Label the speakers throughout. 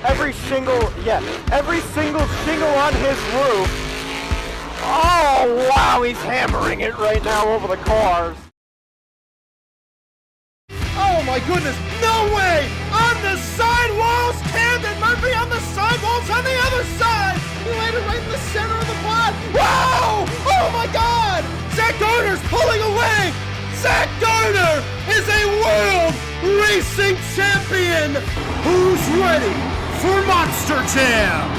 Speaker 1: every single shingle on his roof. Oh, wow, he's hammering it right now over the cars.
Speaker 2: Oh my goodness, no way! On the sidewalls! Camden Murphy on the sidewalls on the other side! He landed right in the center of the pod! Wow! Oh my god! Zach Garner's pulling away! Zach Garner is a world racing champion! Who's ready for Monster Jam?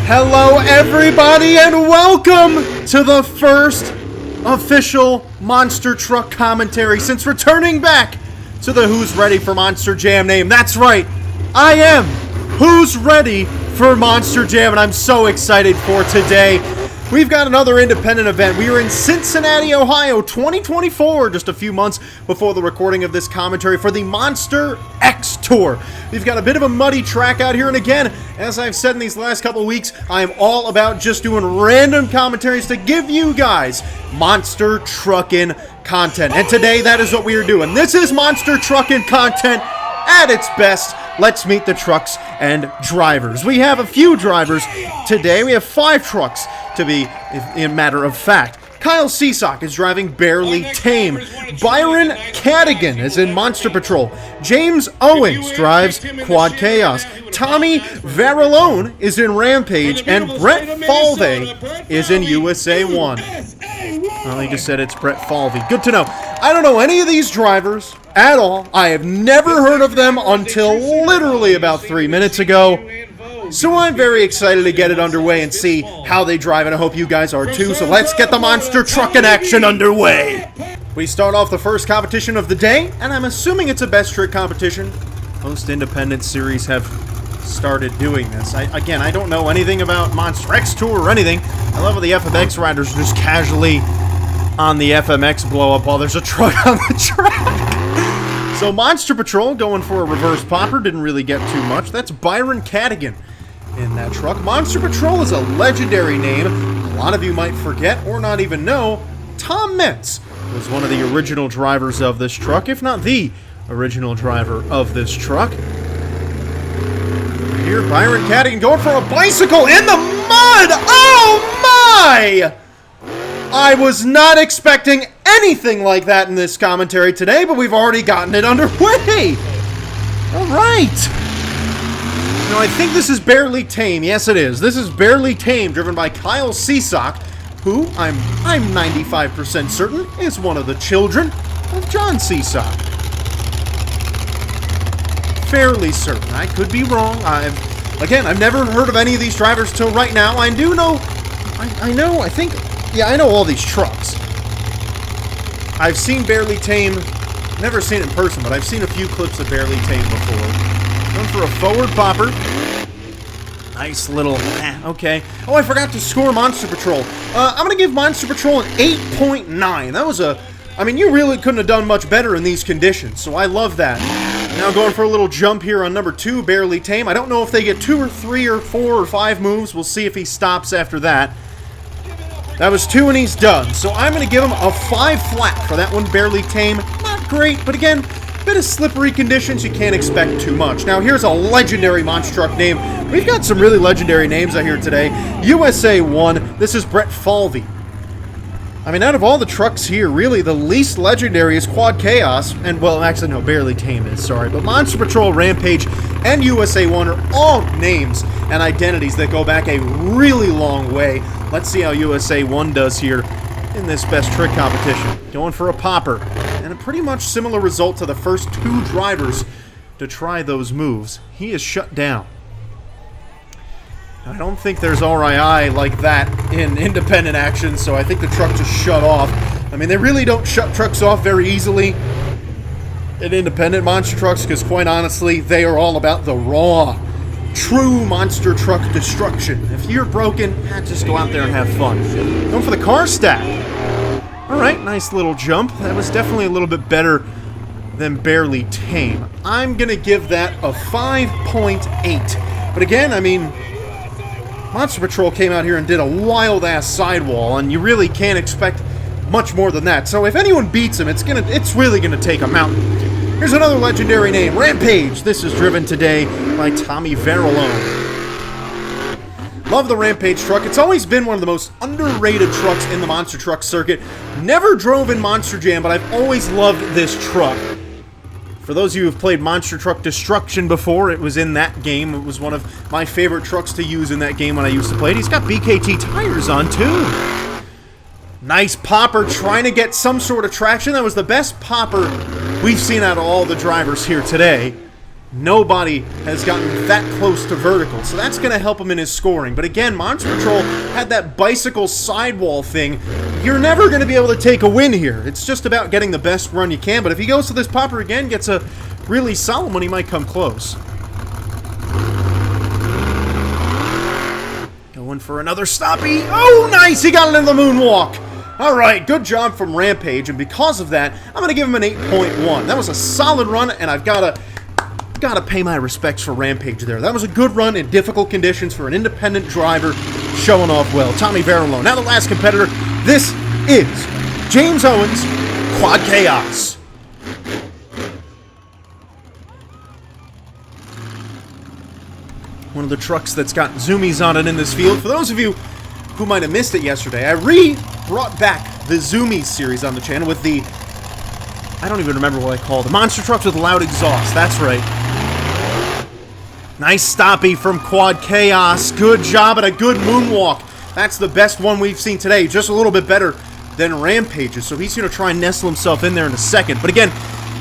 Speaker 2: Hello everybody and welcome to the first official Monster Truck commentary since returning back to the Who's Ready for Monster Jam name. That's right, I am Who's Ready for Monster Jam, and I'm so excited for today. We've got another independent event. We are in Cincinnati, Ohio, 2024, just a few months before the recording of this commentary for the Monster X Tour. We've got a bit of a muddy track out here, and again, as I've said in these last couple of weeks, I am all about just doing random commentaries to give you guys monster trucking content. And today, that is what we are doing. This is monster trucking content at its best. Let's meet the trucks and drivers. We have a few drivers today. We have 5 trucks, to be in matter of fact. Kyle Seasock is driving Barely Tame. Byron Cadigan is in Monster Patrol. James Owens drives Quad Chaos. Tommy Varalone is in Rampage. And Brett Falvey is in USA 1. Well, he just said it's Brett Falvey. Good to know. I don't know any of these drivers at all. I have never heard of them until literally about 3 minutes ago. So I'm very excited to get it underway and see how they drive, and I hope you guys are too. So let's get the monster trucking action underway. We start off the first competition of the day, and I'm assuming it's a best trick competition. Most independent series have started doing this. I don't know anything about Monster X Tour or anything. I love how the FMX riders are just casually on the FMX blow-up while there's a truck on the track. So Monster Patrol going for a reverse popper, didn't really get too much. That's Byron Cadigan in that truck. Monster Patrol is a legendary name. A lot of you might forget or not even know. Tom Metz was one of the original drivers of this truck, if not the original driver of this truck. Here, Byron Cadigan going for a bicycle in the mud! Oh my! I was not expecting anything like that in this commentary today, but we've already gotten it underway! Alright! Now, I think this is Barely Tame. Yes, it is. This is Barely Tame, driven by Kyle Seasock, who, I'm 95% certain, is one of the children of John Seasock. Fairly certain. I could be wrong. I've never heard of any of these drivers till right now. I do know, I know all these trucks. I've seen Barely Tame, never seen it in person, but I've seen a few clips of Barely Tame before. Going for a forward popper. Nice little, okay. Oh, I forgot to score Monster Patrol. I'm going to give Monster Patrol an 8.9. That was you really couldn't have done much better in these conditions, so I love that. Now going for a little jump here on number 2, Barely Tame. I don't know if they get 2 or 3 or 4 or 5 moves. We'll see if he stops after that. That was 2 and he's done. So I'm going to give him a 5 flat for that one, Barely Tame. Not great, but again, bit of slippery conditions, you can't expect too much. Now here's a legendary monster truck name. We've got some really legendary names out here today. USA 1, this is Brett Falvey. Out of all the trucks here, really the least legendary is Quad Chaos, and well, actually no, Barely Tame is, sorry. But Monster Patrol, Rampage, and USA 1 are all names and identities that go back a really long way. Let's see how USA 1 does here in this best trick competition. Going for a popper, and a pretty much similar result to the first 2 drivers to try those moves. He is shut down. I don't think there's RII like that in independent action, so I think the truck just shut off. They really don't shut trucks off very easily in independent monster trucks, because quite honestly, they are all about the raw, true monster truck destruction. If you're broken, just go out there and have fun. Going for the car stack. Alright, nice little jump. That was definitely a little bit better than Barely Tame. I'm going to give that a 5.8. But again, Monster Patrol came out here and did a wild-ass sidewall, and you really can't expect much more than that. So if anyone beats him, it's really gonna take a mountain. Here's another legendary name, Rampage. This is driven today by Tommy Verrilone. Love the Rampage truck. It's always been one of the most underrated trucks in the monster truck circuit. Never drove in Monster Jam, but I've always loved this truck. For those of you who've played Monster Truck Destruction before, it was in that game. It was one of my favorite trucks to use in that game when I used to play it. He's got BKT tires on, too. Nice popper, trying to get some sort of traction. That was the best popper we've seen out of all the drivers here today. Nobody has gotten that close to vertical, so that's going to help him in his scoring. But again, Monster Patrol had that bicycle sidewall thing. You're never going to be able to take a win here. It's just about getting the best run you can, but if he goes to this popper again, gets a really solid one, he might come close. Going for another stoppie. Oh, nice! He got it in the moonwalk. All right, good job from Rampage, and because of that, I'm going to give him an 8.1. That was a solid run, and I've got to pay my respects for Rampage there. That was a good run in difficult conditions for an independent driver, showing off well. Tommy Verrilone. Now the last competitor. This is James Owens, Quad Chaos. One of the trucks that's got zoomies on it in this field. For those of you who might have missed it yesterday, I brought back the Zoomies series on the channel with the, I don't even remember what I called it, monster trucks with loud exhaust. That's right. Nice stoppie from Quad Chaos. Good job and a good moonwalk. That's the best one we've seen today. Just a little bit better than Rampage's. So he's going to try and nestle himself in there in a second. But again,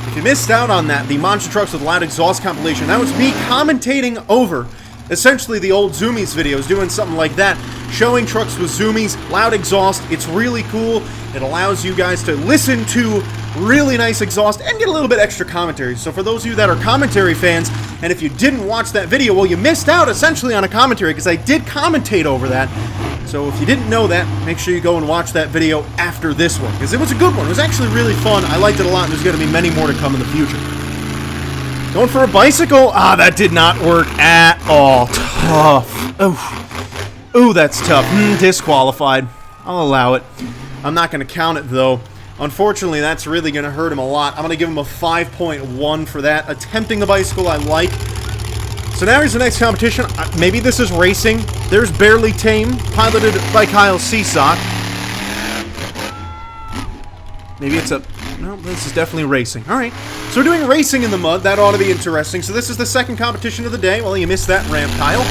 Speaker 2: if you missed out on that, the monster trucks with loud exhaust compilation, that was me commentating over essentially the old Zoomies videos, doing something like that, showing trucks with Zoomies, loud exhaust. It's really cool. It allows you guys to listen to really nice exhaust and get a little bit extra commentary. So for those of you that are commentary fans, and if you didn't watch that video, well, you missed out essentially on a commentary because I did commentate over that. So if you didn't know that, make sure you go and watch that video after this one, because it was a good one. It was actually really fun. I liked it a lot, and there's going to be many more to come in the future. Going for a bicycle? Ah, that did not work at all. Tough. Ooh, that's tough. Disqualified. I'll allow it. I'm not going to count it, though. Unfortunately, that's really going to hurt him a lot. I'm going to give him a 5.1 for that. Attempting the bicycle, I like. So now here's the next competition. Maybe this is racing. There's Barely Tame, piloted by Kyle Seasock. Maybe it's a... No, this is definitely racing. Alright. So we're doing racing in the mud. That ought to be interesting. So this is the second competition of the day. Well, you missed that ramp, Kyle.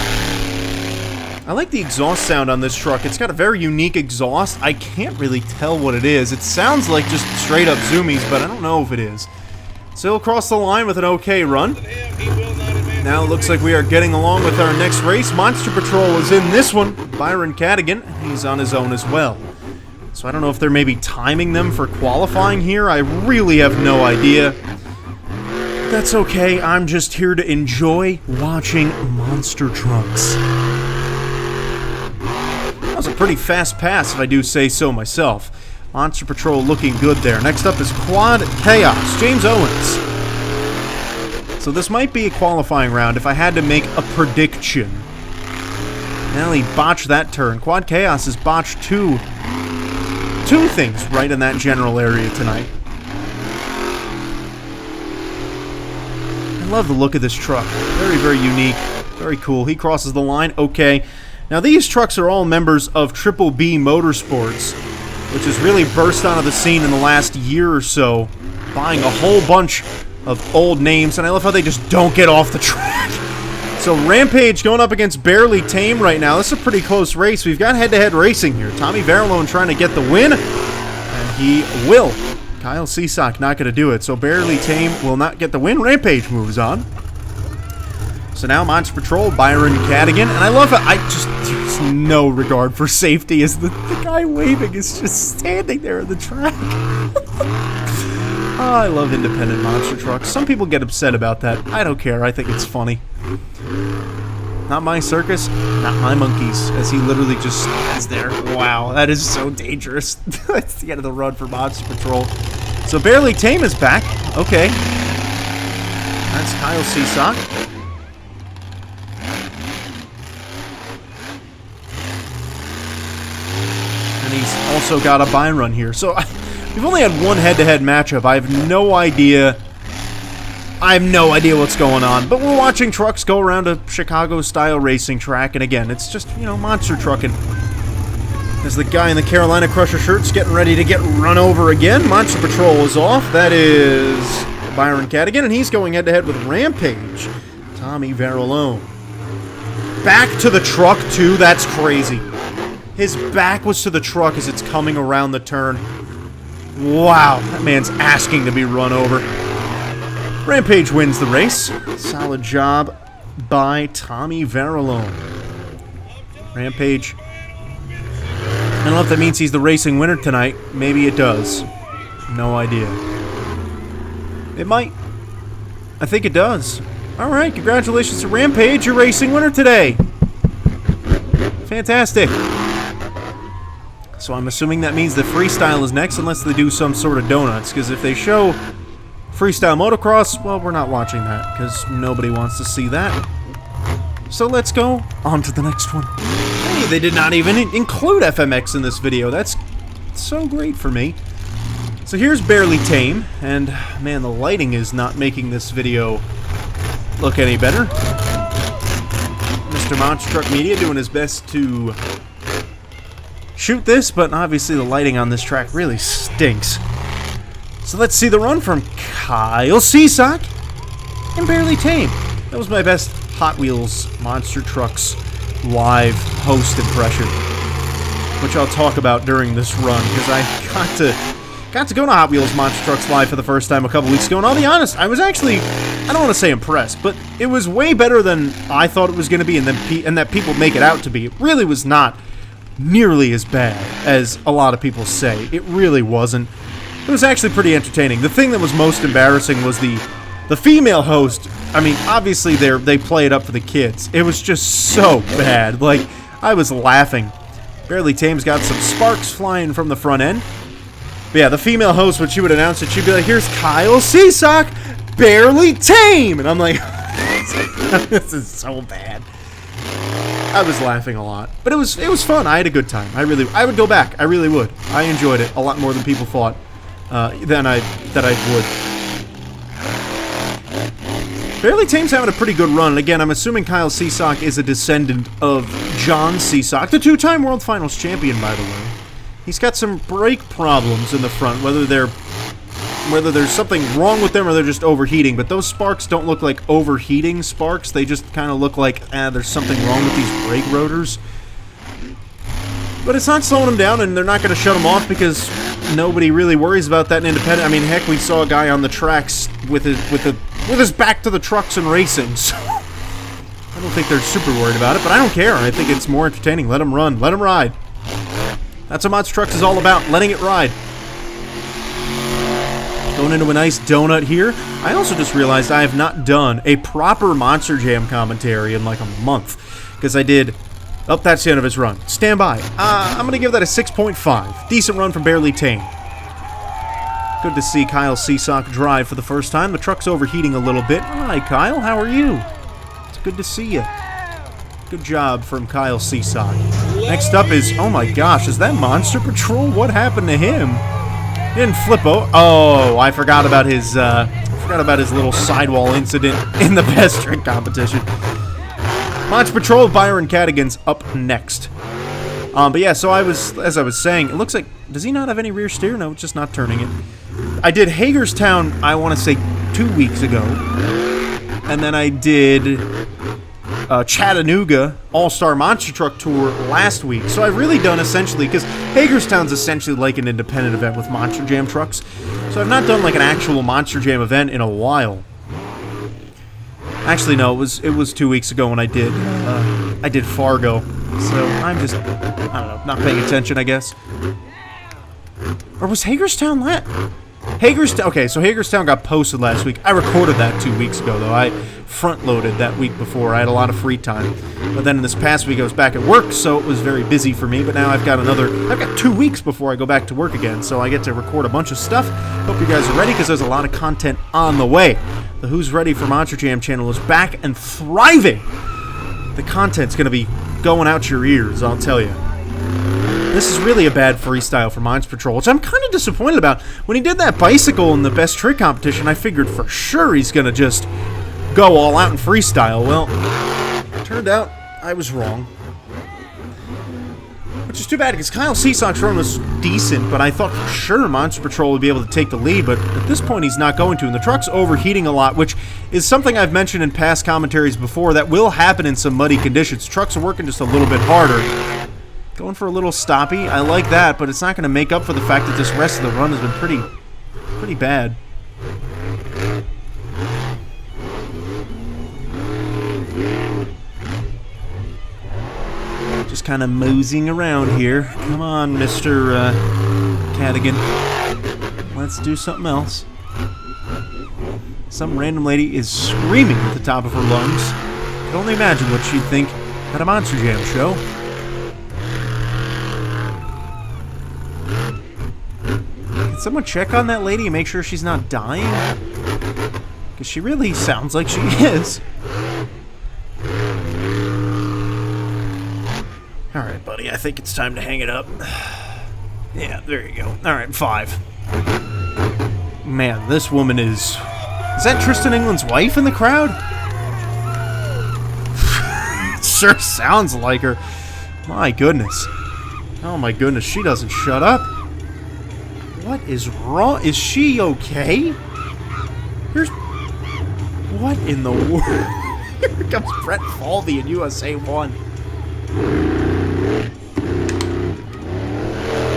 Speaker 2: I like the exhaust sound on this truck. It's got a very unique exhaust. I can't really tell what it is. It sounds like just straight up Zoomies, but I don't know if it is. So he'll cross the line with an okay run. Now it looks like we are getting along with our next race. Monster Patrol is in this one. Byron Cadigan, he's on his own as well. So I don't know if they're maybe timing them for qualifying here. I really have no idea. That's okay. I'm just here to enjoy watching monster trucks. That was a pretty fast pass, if I do say so myself. Monster Patrol looking good there. Next up is Quad Chaos, James Owens. So this might be a qualifying round if I had to make a prediction. Well, he botched that turn. Quad Chaos has botched two things right in that general area tonight. I love the look of this truck. Very, very unique. Very cool. He crosses the line. Okay. Now, these trucks are all members of Triple B Motorsports, which has really burst onto the scene in the last year or so, buying a whole bunch of old names, and I love how they just don't get off the track. So Rampage going up against Barely Tame right now. This is a pretty close race. We've got head-to-head racing here. Tommy Verrilone trying to get the win, and he will. Kyle Seasock not going to do it, so Barely Tame will not get the win. Rampage moves on. So now Monster Patrol, Byron Cadigan, and I love it. There's no regard for safety as the guy waving is just standing there in the track. Oh, I love independent monster trucks. Some people get upset about that. I don't care. I think it's funny. Not my circus, not my monkeys, as he literally just stands there. Wow, that is so dangerous. That's the end of the run for Monster Patrol. So Barely Tame is back. Okay. That's Kyle Seasock. And he's also got a Byron here. So we've only had one head-to-head matchup. I have no idea I have no idea what's going on, but we're watching trucks go around a Chicago-style racing track, and again, it's just, you know, monster trucking. As the guy in the Carolina Crusher shirt's getting ready to get run over again, Monster Patrol is off. That is Byron Cadigan, and he's going head-to-head with Rampage, Tommy Verilone. Back to the truck, too? That's crazy. His back was to the truck as it's coming around the turn. Wow, that man's asking to be run over. Rampage wins the race. Solid job by Tommy Verilone. Rampage. I don't know if that means he's the racing winner tonight. Maybe it does. No idea. It might. I think it does. Alright, congratulations to Rampage, your racing winner today. Fantastic. So I'm assuming that means that Freestyle is next unless they do some sort of donuts. Because if they show Freestyle Motocross, well, we're not watching that. Because nobody wants to see that. So let's go on to the next one. Hey, they did not even include FMX in this video. That's so great for me. So here's Barely Tame. And man, the lighting is not making this video look any better. Mr. Monster Truck Media doing his best to shoot this, but obviously the lighting on this track really stinks. So let's see the run from Kyle Seasock and Barely Tame. That was my best Hot Wheels Monster Trucks live host impression, which I'll talk about during this run, because I got to go to Hot Wheels Monster Trucks live for the first time a couple weeks ago, and I'll be honest, I was actually, I don't want to say impressed, but it was way better than I thought it was going to be, and that people make it out to be. It really was not nearly as bad as a lot of people say. It really wasn't. It was actually pretty entertaining. The thing that was most embarrassing was the female host. I mean, obviously they play it up for the kids. It was just so bad. Like, I was laughing. Barely Tame's got some sparks flying from the front end. But yeah, the female host, when she would announce it, she'd be like, here's Kyle Seasock, Barely Tame! And I'm like, this is so bad. I was laughing a lot. But it was fun. I had a good time. I would go back. I really would. I enjoyed it a lot more than people thought that I would. Barely Tame's having a pretty good run. And again, I'm assuming Kyle Seasock is a descendant of John Seasock, the two-time World Finals champion, by the way. He's got some brake problems in the front, whether there's something wrong with them or they're just overheating. But those sparks don't look like overheating sparks. They just kind of look like, there's something wrong with these brake rotors. But it's not slowing them down, and they're not going to shut them off because nobody really worries about that in independent. I mean, heck, we saw a guy on the tracks with his back to the trucks and racing. So I don't think they're super worried about it, but I don't care. I think it's more entertaining. Let them run. Let them ride. That's what Monster Trucks is all about, letting it ride. Going into a nice donut here. I also just realized I have not done a proper Monster Jam commentary in like a month. Because I did... Oh, that's the end of his run. Stand by. I'm going to give that a 6.5. Decent run from Barely Tame. Good to see Kyle Seasock drive for the first time. The truck's overheating a little bit. Hi, Kyle. How are you? It's good to see you. Good job from Kyle Seasock. Next up is, oh my gosh, is that Monster Patrol? What happened to him? He didn't flip I forgot about his little sidewall incident in the best trick competition. Monster Patrol, Byron Cadigan's up next. But yeah, so as I was saying, it looks like, does he not have any rear steer? No, it's just not turning it. I did Hagerstown, I want to say 2 weeks ago. And then I did Chattanooga All-Star Monster Truck Tour last week. So I've really done essentially, because Hagerstown's essentially like an independent event with Monster Jam trucks. So I've not done like an actual Monster Jam event in a while. Actually, no, it was 2 weeks ago when I did Fargo. So I'm just, I don't know, not paying attention, I guess. Or was Hagerstown okay, so Hagerstown got posted last week. I recorded that 2 weeks ago, though. I front-loaded that week before. I had a lot of free time. But then this past week I was back at work, so it was very busy for me. But now I've got 2 weeks before I go back to work again, so I get to record a bunch of stuff. Hope you guys are ready, because there's a lot of content on the way. The Who's Ready for Monster Jam channel is back and thriving. The content's going to be going out your ears, I'll tell you. this is really a bad freestyle for Mines Patrol, which I'm kind of disappointed about. When he did that bicycle in the best trick competition, I figured for sure he's going to just go all out in freestyle. Well, turned out I was wrong. Which is too bad, because Kyle Seesock's run was decent, but I thought for sure Monster Patrol would be able to take the lead, but at this point he's not going to, and the truck's overheating a lot, which is something I've mentioned in past commentaries before that will happen in some muddy conditions. Trucks are working just a little bit harder. Going for a little stoppy, I like that, but it's not going to make up for the fact that this rest of the run has been pretty bad. Just kind of moseying around here. Come on, Mr. Cadigan. Let's do something else. Some random lady is screaming at the top of her lungs. I can only imagine what she'd think at a Monster Jam show. Can someone check on that lady and make sure she's not dying? Because she really sounds like she is. Alright, buddy, I think it's time to hang it up. Yeah, there you go. Alright, 5. Man, this woman is... Is that Tristan England's wife in the crowd? Sure sounds like her. My goodness. Oh my goodness, she doesn't shut up. What is wrong? Is she okay? Here's... What in the world? Here comes Brett Falvey in USA 1.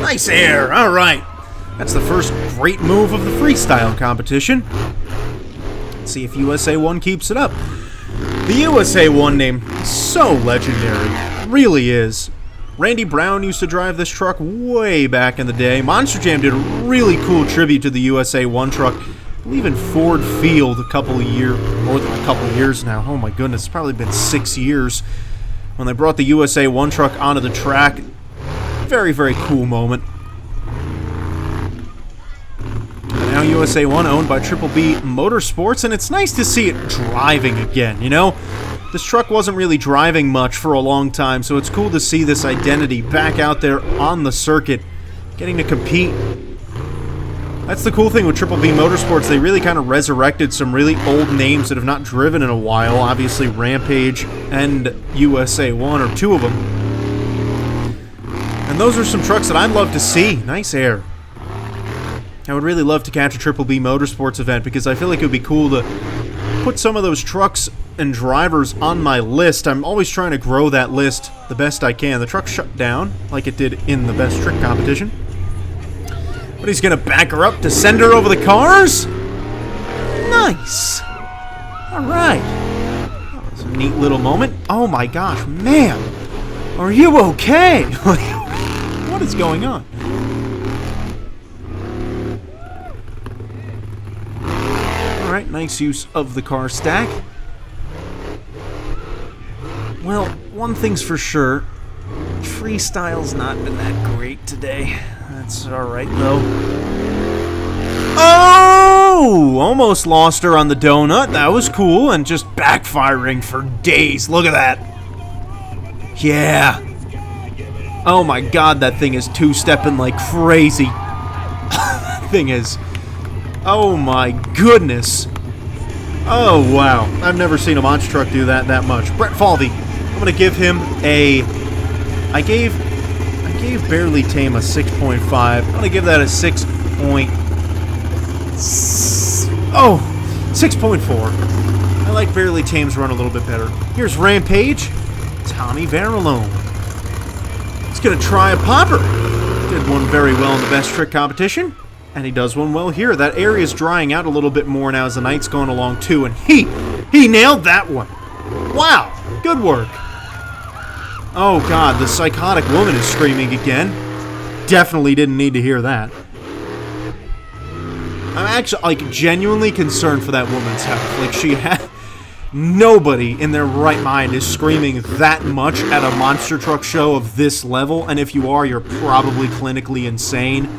Speaker 2: Nice air! Alright. That's the first great move of the freestyle competition. Let's see if USA 1 keeps it up. The USA 1 name is so legendary. Really is. Randy Brown used to drive this truck way back in the day. Monster Jam did a really cool tribute to the USA 1 truck. I believe in Ford Field more than a couple of years now. Oh my goodness, it's probably been 6 years when they brought the USA 1 truck onto the track. Very, very cool moment. And now USA 1 owned by Triple B Motorsports, and it's nice to see it driving again, you know? This truck wasn't really driving much for a long time, so it's cool to see this identity back out there on the circuit, getting to compete. That's the cool thing with Triple B Motorsports. They really kind of resurrected some really old names that have not driven in a while. Obviously, Rampage and USA 1 are two of them. And those are some trucks that I'd love to see. Nice air. I would really love to catch a Triple B Motorsports event because I feel like it would be cool to put some of those trucks and drivers on my list. I'm always trying to grow that list the best I can. The truck shut down like it did in the best trick competition. But he's going to back her up to send her over the cars? Nice. All right. That was a neat little moment. Oh my gosh, man. Are you okay? What is going on? Alright, nice use of the car stack. Well, one thing's for sure. Freestyle's not been that great today. That's alright, though. Oh! Almost lost her on the donut. That was cool, and just backfiring for days. Look at that. Yeah. Oh my god, that thing is two-stepping like crazy. That thing is... Oh my goodness. Oh wow. I've never seen a monster truck do that much. Brett Falvey. I'm going to give him a... I gave Barely Tame a 6.5. I'm going to give that a 6.4. I like Barely Tame's run a little bit better. Here's Rampage. Tommy Verilone. He's going to try a popper. Did one very well in the best trick competition. And he does one well here. That area is drying out a little bit more now as the night's going along too. And he nailed that one. Wow. Good work. Oh god, the psychotic woman is screaming again. Definitely didn't need to hear that. I'm actually, like, genuinely concerned for that woman's health. Like, she had... Nobody in their right mind is screaming that much at a monster truck show of this level, and if you are, you're probably clinically insane.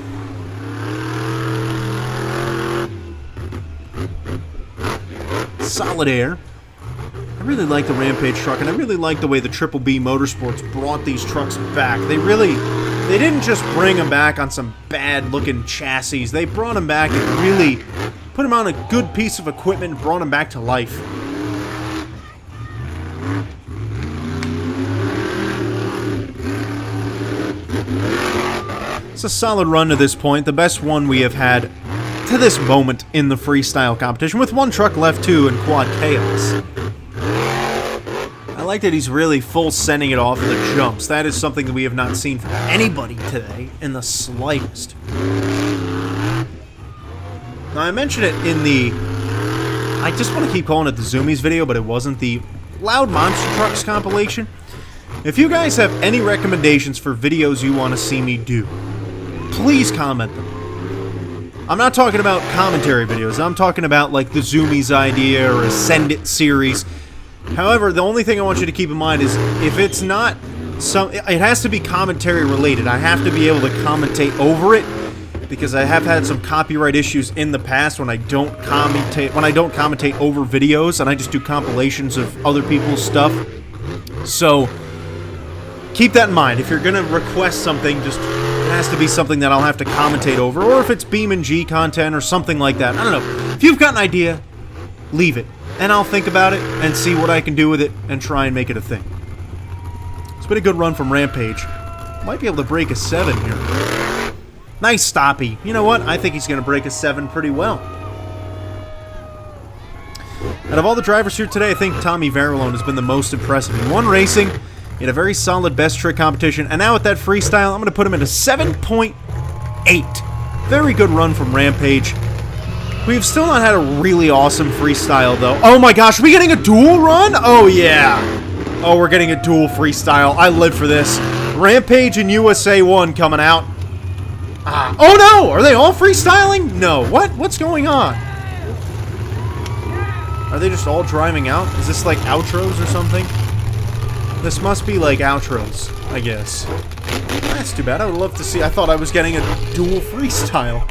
Speaker 2: Solid air. I really like the Rampage truck, and I really like the way the Triple B Motorsports brought these trucks back. They really They didn't just bring him back on some bad-looking chassis. They brought him back and really put him on a good piece of equipment and brought him back to life. It's a solid run to this point, the best one we have had to this moment in the freestyle competition, with one truck left too in Quad Chaos. I like that he's really full sending it off of the jumps. That is something that we have not seen from anybody today in the slightest. Now, I mentioned it in the... I just want to keep calling it the Zoomies video, but it wasn't, the Loud Monster Trucks compilation. If you guys have any recommendations for videos you want to see me do, please comment them. I'm not talking about commentary videos. I'm talking about like the Zoomies idea or a Send It series. However, the only thing I want you to keep in mind is if it's not it has to be commentary related. I have to be able to commentate over it because I have had some copyright issues in the past when I don't commentate over videos and I just do compilations of other people's stuff. So keep that in mind. If you're gonna request something, it has to be something that I'll have to commentate over, or if it's Beam and G content or something like that. I don't know. If you've got an idea, leave it, and I'll think about it and see what I can do with it and try and make it a thing. It's been a good run from Rampage. Might be able to break a 7 here. Nice stoppy. You know what? I think he's going to break a 7 pretty well. Out of all the drivers here today, I think Tommy Verilone has been the most impressive. He won racing. He had a very solid best trick competition, and now with that freestyle, I'm going to put him at a 7.8. Very good run from Rampage. We've still not had a really awesome freestyle, though. Oh my gosh, are we getting a dual run? Oh yeah. Oh, we're getting a dual freestyle. I live for this. Rampage and USA 1 coming out. Oh no! Are they all freestyling? No. What's going on? Are they just all driving out? Is this like outros or something? This must be like outros, I guess. That's too bad. I would love to see. I thought I was getting a dual freestyle.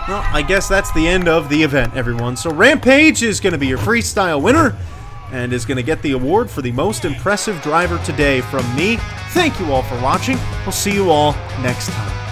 Speaker 2: Well, I guess that's the end of the event, everyone. So Rampage is going to be your freestyle winner and is going to get the award for the most impressive driver today from me. Thank you all for watching. We'll see you all next time.